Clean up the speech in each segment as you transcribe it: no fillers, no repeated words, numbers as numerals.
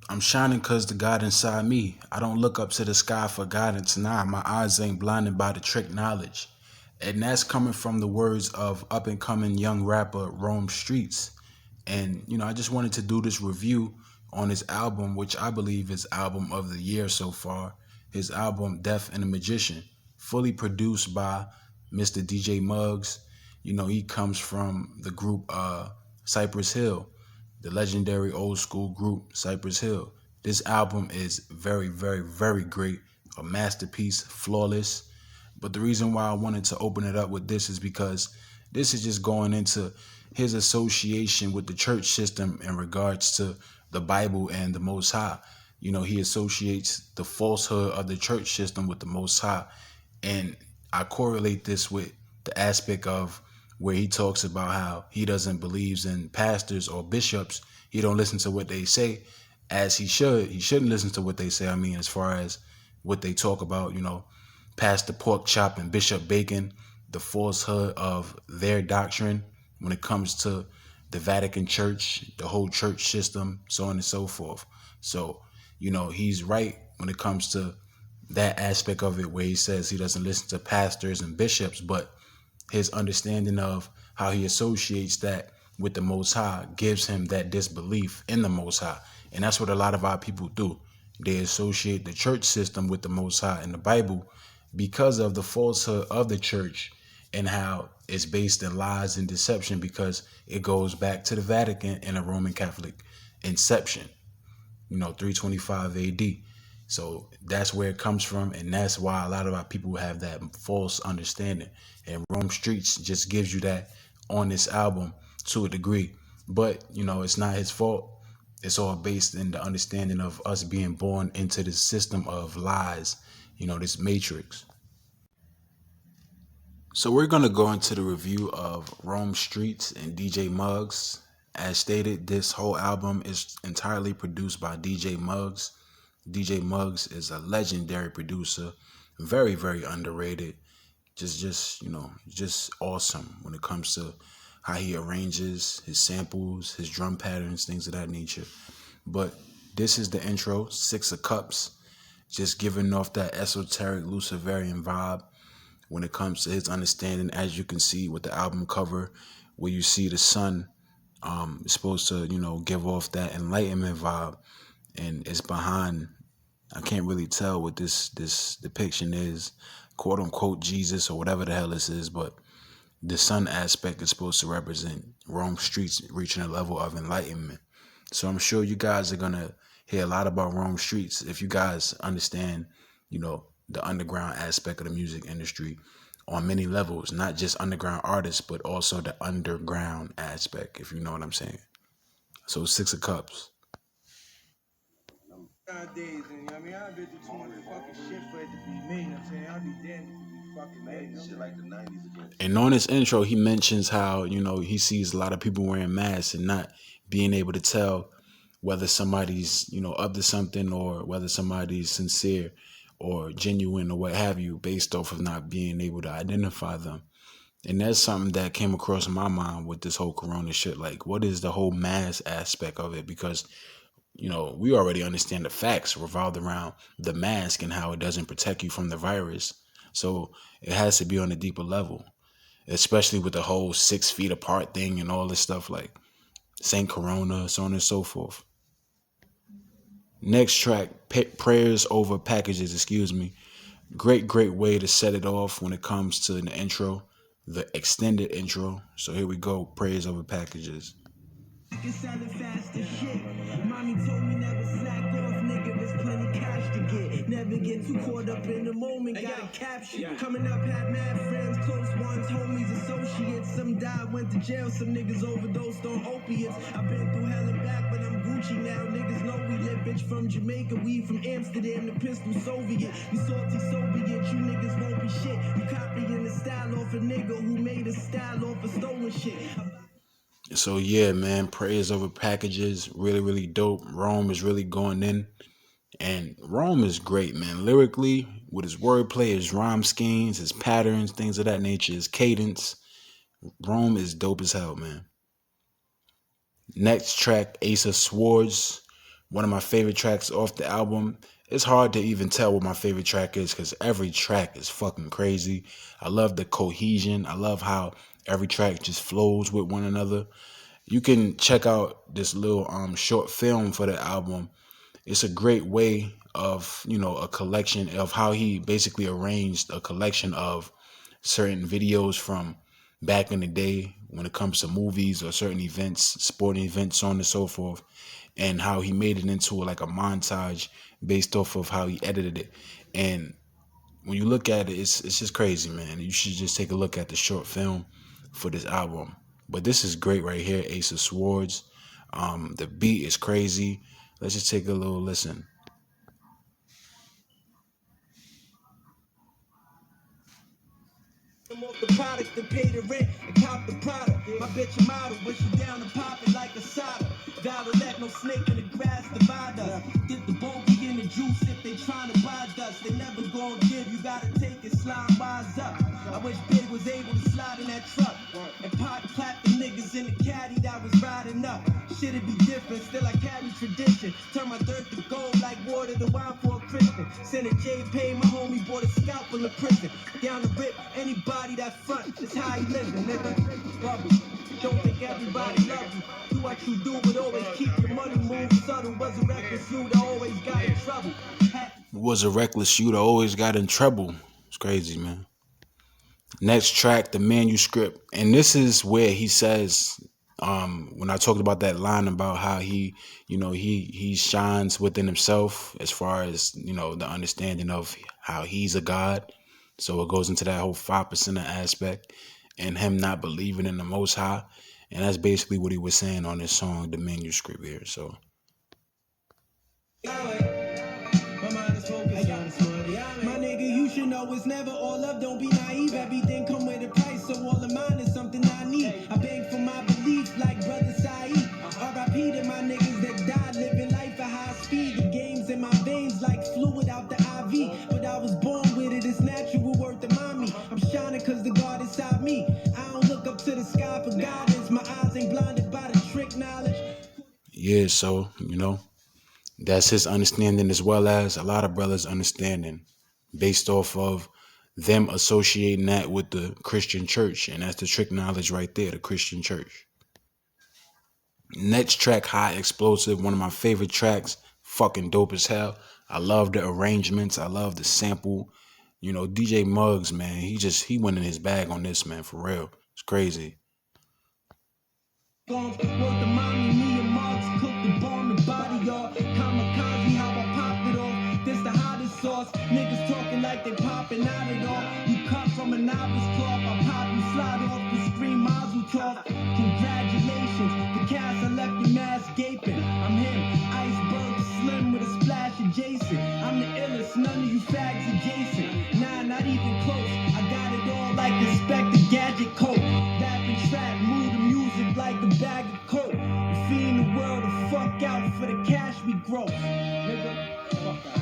I'm shining cause the God inside me. I don't look up to the sky for guidance. Nah, my eyes ain't blinded by the trick knowledge. And that's coming from the words of up and coming young rapper Rome Streetz. And, I just wanted to do this review on his album, which I believe is album of the year so far. His album, Death and the Magician, fully produced by Mr. DJ Muggs. He comes from the group Cypress Hill, the legendary old school group Cypress Hill. This album is very, very, very great, a masterpiece, flawless. But the reason why I wanted to open it up with this is because this is just going into his association with the church system in regards to the Bible and the Most High. He associates the falsehood of the church system with the Most High. And I correlate this with the aspect of where he talks about how he doesn't believe in pastors or bishops. He don't listen to what they say as he should. He shouldn't listen to what they say. I mean, as far as what they talk about, Pastor Pork Chop and Bishop Bacon, the falsehood of their doctrine when it comes to the Vatican Church, the whole church system, so on and so forth. So, he's right when it comes to that aspect of it where he says he doesn't listen to pastors and bishops, but his understanding of how he associates that with the Most High gives him that disbelief in the Most High. And that's what a lot of our people do. They associate the church system with the Most High in the Bible because of the falsehood of the church and how it's based in lies and deception, because it goes back to the Vatican and the Roman Catholic inception, 325 AD. So that's where it comes from, and that's why a lot of our people have that false understanding. And Rome Streetz just gives you that on this album to a degree. But, it's not his fault. It's all based in the understanding of us being born into this system of lies, this matrix. So we're going to go into the review of Rome Streetz and DJ Muggs. As stated, this whole album is entirely produced by DJ Muggs. DJ Muggs is a legendary producer, very, very underrated. Just awesome when it comes to how he arranges his samples, his drum patterns, things of that nature. But this is the intro, Six of Cups, just giving off that esoteric Luciferian vibe when it comes to his understanding, as you can see with the album cover, where you see the sun is supposed to, give off that enlightenment vibe. And it's behind, I can't really tell what this depiction is, quote unquote Jesus or whatever the hell this is, but the sun aspect is supposed to represent Rome Streetz reaching a level of enlightenment. So I'm sure you guys are going to hear a lot about Rome Streetz if you guys understand, the underground aspect of the music industry on many levels, not just underground artists, but also the underground aspect, if you know what I'm saying. So Six of Cups. Nowadays, and I mean, I've been through too much fucking shit for it to be me. You know what I'm saying? I'll be damned if it be fucking made. Shit like the 90s again. And on his intro, he mentions how, he sees a lot of people wearing masks and not being able to tell whether somebody's, up to something or whether somebody's sincere or genuine or what have you, based off of not being able to identify them. And that's something that came across my mind with this whole corona shit. Like, what is the whole mask aspect of it? Because, we already understand the facts revolved around the mask and how it doesn't protect you from the virus. So it has to be on a deeper level, especially with the whole 6 feet apart thing and all this stuff like Saint Corona, so on and so forth. Next track, Prayers Over Packages, Great way to set it off when it comes to the intro, the extended intro. So here we go, Prayers Over Packages. Fast as shit. Mommy told me never slack off, nigga. There's plenty cash to get. Never get too caught up in the moment. Gotta capture. Coming up, had mad friends, close ones, homies, associates. Some died, went to jail. Some niggas overdosed on opiates. I've been through hell and back, but I'm Gucci now. Niggas know we lit, bitch from Jamaica. We from Amsterdam, the pistol Soviet. We salty Soviet, you niggas won't be shit. You copying the style off a nigga who made a style off of stolen shit. So yeah, man, Prayers Over Packages, really, really dope. Rome is really going in. And Rome is great, man. Lyrically, with his wordplay, his rhyme schemes, his patterns, things of that nature, his cadence. Rome is dope as hell, man. Next track, Ace of Swords, One of my favorite tracks off the album. It's hard to even tell what my favorite track is because every track is fucking crazy. I love the cohesion. I love how every track just flows with one another. You can check out this little short film for the album. It's a great way of, a collection of how he basically arranged a collection of certain videos from back in the day when it comes to movies or certain events, sporting events, so on and so forth, and how he made it into like a montage based off of how he edited it. And when you look at it, it's just crazy, man. You should just take a look at the short film for this album. But this is great right here, Ace of Swords. The beat is crazy. Let's just take a little listen. I'm off the product to pay the rent and cop the product. My bitch a model, but she down to pop it like a soda. Vow to let no snake in the grass divide us. Dip the bogey in the juice if they trying to buy us. They never gon' give, you gotta take it, slide wise up. I wish Big was able to slide in that truck and pot clap the niggas in the caddy that was riding up. Shit'd be different, still I carry tradition. Turn my dirt to gold like water to wine for a Christian. Senator J. Pay, my homie bought a scalpel in prison. Down the rip, anybody that front is how you living, nigga. Bubble. Don't think everybody love you. Do what you do, but always keep your money moved subtle. Was a reckless you that always got in trouble. Was a reckless you that always got in trouble. It's crazy, man. Next track, The Manuscript. And this is where he says, when I talked about that line about how he shines within himself as far as, the understanding of how he's a God. So it goes into that whole 5% aspect and him not believing in the Most High. And that's basically what he was saying on this song, The Manuscript here. So. My nigga, you should know it's never all love, don't be naive. Everything come with a price, so all of mine is something I need. I beg for my belief like brother Saeed. R.I.P. to my niggas that died living life at high speed. The games in my veins like fluid out the IV. But I was born with it, it's natural worth to mommy. I'm shining cause the God inside me. I don't look up to the sky for guidance. My eyes ain't blinded by the trick knowledge. Yeah, so, that's his understanding as well as a lot of brothers' understanding based off of them associating that with the Christian church. And that's the trick knowledge right there, the Christian church. Next track, High Explosive, one of my favorite tracks, fucking dope as hell. I love the arrangements. I love the sample. DJ Muggs, man, he went in his bag on this, man, for real. It's crazy. Work the mommy, me and Marks cook the bomb, the body off. Kamikaze, how I popped it off. This the hottest sauce. Niggas talking like they popping out it all. You cut from a novice cloth. I pop you slide off the screen, Mazel talk. Congratulations, the cast I left your mask gaping. I'm him, iceberg slim with a splash adjacent. I'm the illest, none of you fags adjacent. Nah, not even close. I got it all like Inspector Gadget coat. Rapping trap, move the music like a bag of coke. We feeding the world the fuck out for the cash we grow. Nigga, fuck out.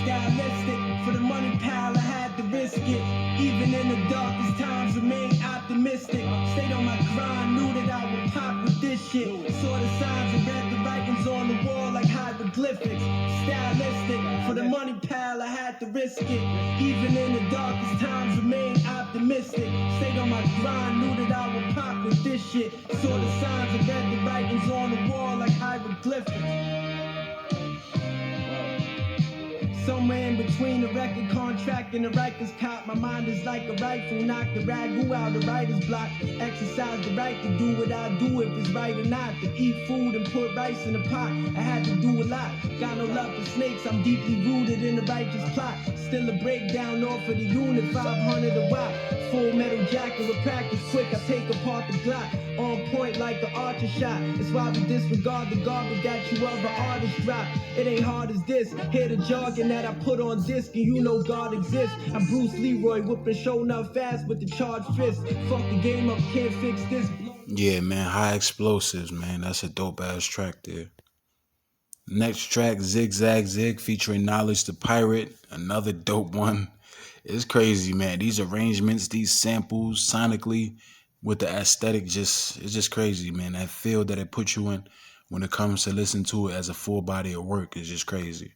Stylistic, for the money pile I had to risk it. Even in the darkest times remain optimistic. Stayed on my grind, knew that I would pop with this shit. Saw the signs and read the writings on the wall like hieroglyphics. Stylistic, for the money pile I had to risk it. Even in the darkest times remain optimistic. Stayed on my grind, knew that I would pop with this shit. Saw the signs and read the writings on the wall like hieroglyphics. Somewhere in between the record contract and the Rikers cop, my mind is like a rifle. Knock the ragu out the writer's block. Exercise the right to do what I do if it's right or not. To eat food and put rice in the pot, I had to do a lot. Got no love for snakes, I'm deeply rooted in the righteous plot. Still a breakdown off of the unit, 500 a watt. Full metal jacket with practice quick, I take apart the Glock. On point like the archer shot. It's why we disregard the garbage that you other artists drop. It ain't hard as this. Hear the jargon that I put on disc and you know God exists. I'm Bruce Leroy whooping showing up fast with the charged fist. Fuck the game up, can't fix this. Yeah, man, High Explosives, man. That's a dope ass track there. Next track, Zigzag Zig featuring Knowledge the Pirate. Another dope one. It's crazy, man. These arrangements, these samples, sonically, with the aesthetic, it's just crazy, man. That feel that it puts you in when it comes to listening to it as a full body of work, it's just crazy.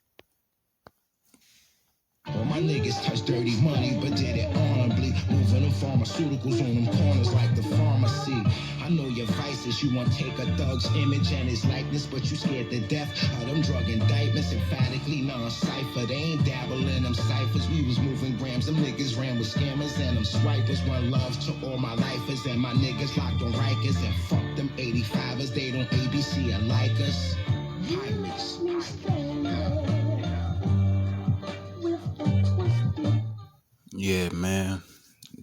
All my niggas touch dirty money, but did it honorably. Moving them pharmaceuticals on them corners like the pharmacy. I know your vices, you want to take a thug's image and his likeness, but you scared to death of them drug indictments, emphatically non-cipher. They ain't dabbling them ciphers, we was moving grams. Them niggas ran with scammers and them swipers. One love to all my lifers and my niggas locked on Rikers. And fuck them 85ers, they don't ABC alike us. Pirates. Yeah, man.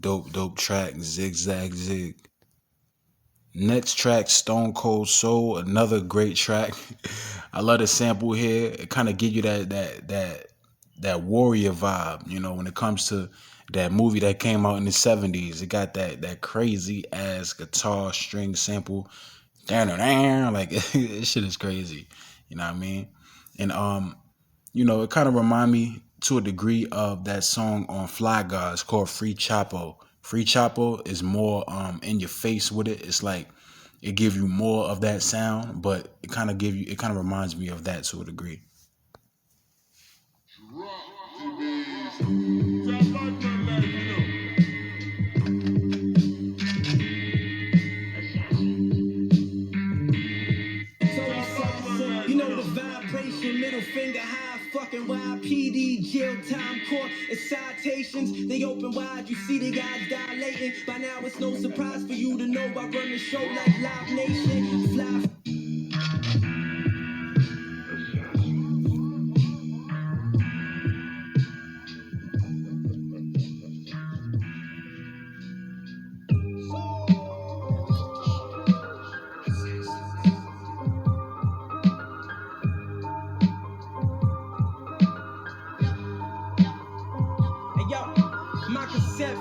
Dope track, Zigzag Zig. Next track, Stone Cold Soul, another great track. I love the sample here. It kind of give you that warrior vibe, you know, when it comes to that movie that came out in the 70s. It got that crazy ass guitar string sample. Like this shit is crazy. You know what I mean? And you know, it kind of remind me to a degree of that song on Fly Guys called Free Chapo. Free Chapo is more in your face with it. It's like it give you more of that sound, but it kind of reminds me of that to a degree. Middle finger high, fucking YPD, jail time, court, and citations. They open wide, you see the guys dilating. By now it's no surprise for you to know I run the show like Live Nation. Fly.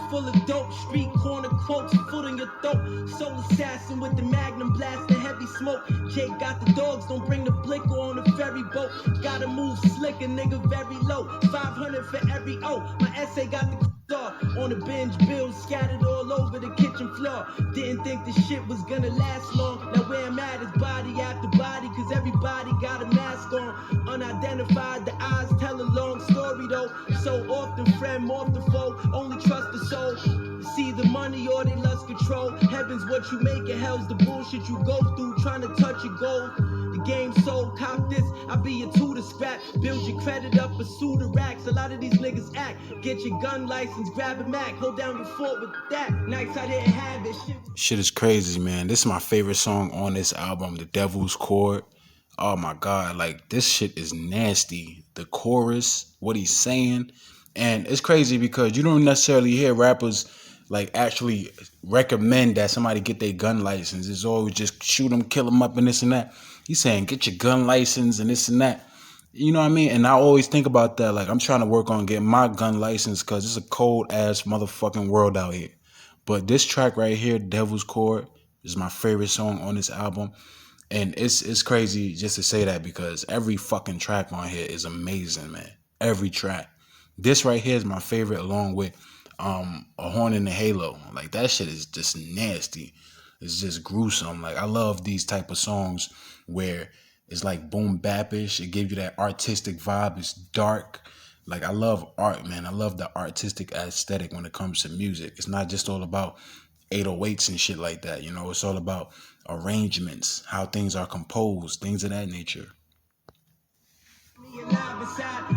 Full of dope, street corner quotes, foot in your throat. Soul assassin with the magnum blast, the heavy smoke. Jake got the dogs, don't bring the blicker on the ferry boat. Gotta move slick, a nigga very low. 500 for every O. My essay got the on the binge bills scattered all over the kitchen floor. Didn't think the shit was gonna last long. Now where I'm at is body after body, cause everybody got a mask on. Unidentified, the eyes tell a long story though. So often friend, off the foe, only trust the soul. See the money or they lust control. Heaven's what you make it, hell's the bullshit you go through trying to touch your goal. The game sold, cop this, I be a tutor scrap. Build your credit up, pursue the racks. A lot of these niggas act. Get your gun license, grab a Mac, hold down your fort with that. Nights I didn't have it. Shit is crazy, man. This is my favorite song on this album, The Devil's Chord. Oh my God, like this shit is nasty. The chorus, what he's saying. And it's crazy because you don't necessarily hear rappers like actually recommend that somebody get their gun license. It's always just shoot them, kill them up and this and that. He's saying get your gun license and this and that. You know what I mean? And I always think about that. Like I'm trying to work on getting my gun license because it's a cold ass motherfucking world out here. But this track right here, Devil's Chord, is my favorite song on this album. And it's crazy just to say that because every fucking track on here is amazing, man. Every track. This right here is my favorite along with A Horn in the Halo. Like that shit is just nasty. It's just gruesome. Like I love these type of songs where it's like boom bap-ish. It gives you that artistic vibe. It's dark. Like I love art, man. I love the artistic aesthetic when it comes to music. It's not just all about 808s and shit like that. You know, it's all about arrangements, how things are composed, things of that nature.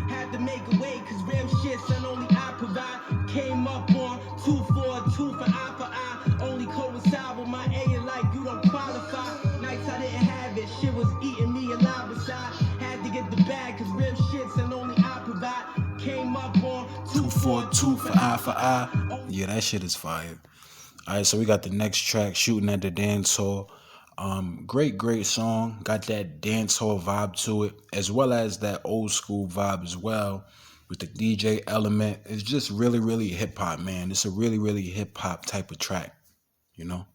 Had to make a way, cause real shit, son, only I provide. Came up on 2 for 2 for eye for eye. Only coincide with my A and like you don't qualify. Nights I didn't have it, shit was eating me alive inside. Had to get the bag, cause real shit, son, only I provide. Came up on 2 for 2 for eye for eye. Yeah, that shit is fire. All right, so we got the next track, Shooting at the Dance Hall. Great song. Got that dance hall vibe to it, as well as that old school vibe as well, with the DJ element. It's just really hip hop, man. It's a really hip hop type of track, you know.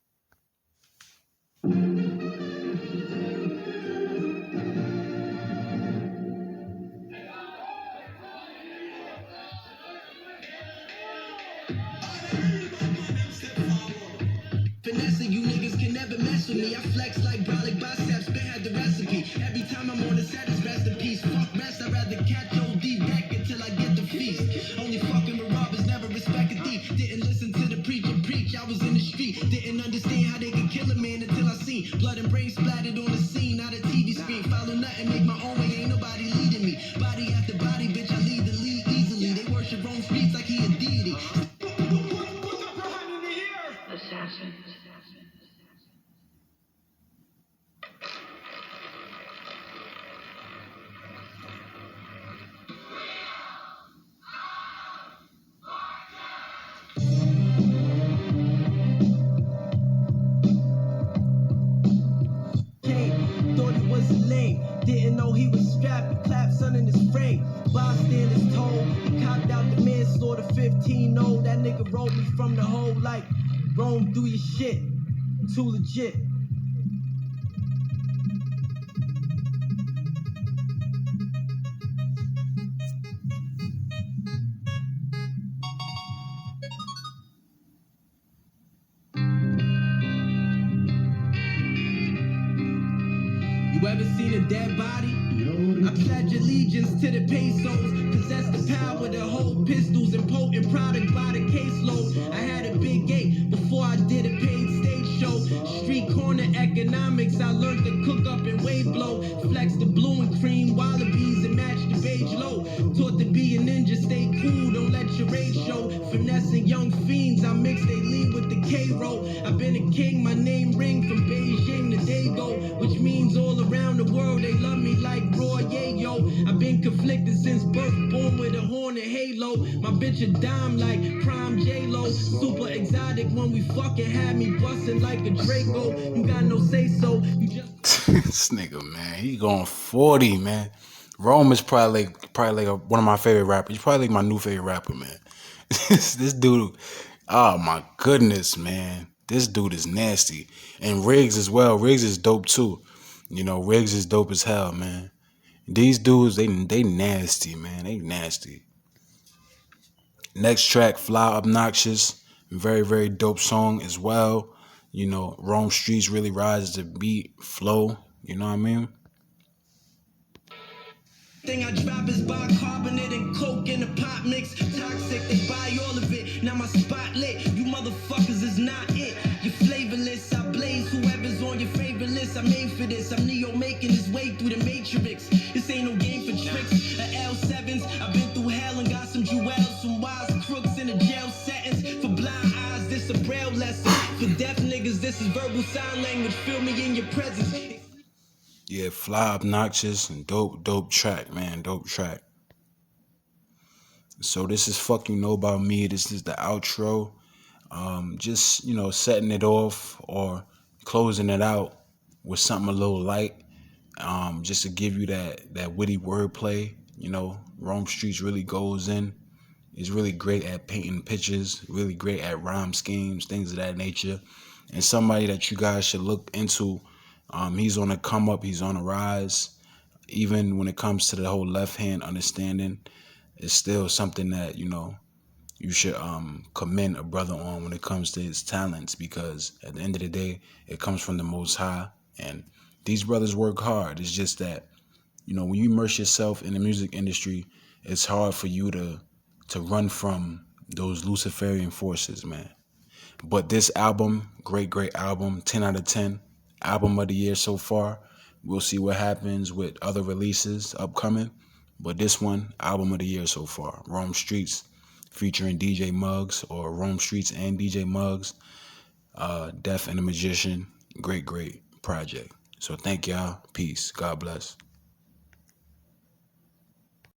Finesse, you niggas can never mess with me. I flex like brolic biceps, been had the recipe. Every time I'm on the set, it's rest in peace. Fuck rest, I'd rather catch OD deck until I get the feast. Only fucking with robbers, never respected thee. Didn't listen to the preacher preach, I was in the street. Didn't understand how they could kill a man until I seen blood and brains splattered on the scene, not a TV screen. Follow nothing, make my own way, ain't nobody leading me. Body after body, bitch, I lead the lead easily. They worship Rome Streetz like he a deity. Assassin. Thought he was a lame, didn't know he was strapped. He clapped son in his frame. Bystanders told, he copped out the manslaughter 15-0. That nigga rolled me from the hole like, Rome, do your shit. Too legit. You ever seen a dead body? I pledge allegiance to the pesos. Possess the power to hold pistols and potent product by the caseload. I had a big gate before I did a paid stage show. Street corner economics, I learned to cook up and wave blow. Flex the blue and cream wallabies and match the beige low. Taught to be a ninja, stay cool, don't let your rage show. Finessing young fiends, I mix they lean with the K-roll. I've been a king, my name ring from Beijing to Dago, which means all around the world they love me like Roy Yayo. I've been conflicted since birth, born with a horn and halo. My bitch a dime like prime J-Lo. Super exotic when we fucking had me busting like a Draco. You got no say so, you just This nigga, man, he going 40, man. Rome is probably like one of my favorite rappers. He's probably like my new favorite rapper, man. This dude, oh my goodness, man. This dude is nasty. And Riggs as well. Riggs is dope too. You know, Riggs is dope as hell, man. These dudes, they nasty, man. They nasty. Next track, Fly Obnoxious. Very, very dope song as well. You know, Rome Streetz really rises to beat, flow. You know what I mean? thing I drop is bicarbonate and coke in a pot mix. Toxic, they buy all of it. Now my spot lit. You motherfuckers is not it. You're flavorless. I blaze whoever's on your favorite list. I made for this. I'm Neo making his way through the matrix. This ain't no game for tricks. A L7s. I've been through hell and got some jewels, some wise crooks in a jail sentence. For blind eyes, this a braille lesson. For deaf niggas, this is verbal sign language. Feel me in your presence. Yeah, Fly Obnoxious and dope track, man. Dope track. So this is Fuck You Know About Me. This is the outro. Just, you know, setting it off or closing it out with something a little light. Just to give you that witty wordplay. You know, Rome Streetz really goes in. He's really great at painting pictures, really great at rhyme schemes, things of that nature. And somebody that you guys should look into. He's on a come up, he's on a rise. Even when it comes to the whole left hand understanding, it's still something that, you know, you should commend a brother on when it comes to his talents, because at the end of the day, it comes from the Most High. And these brothers work hard. It's just that, you know, when you immerse yourself in the music industry, it's hard for you to run from those Luciferian forces, man. But this album, great album, 10 out of 10. Album of the year so far. We'll see what happens with other releases upcoming. But this one, album of the year so far. Rome Streetz featuring DJ Muggs, or Rome Streetz and DJ Muggs. Deaf and the Magician. Great project. So thank y'all. Peace. God bless.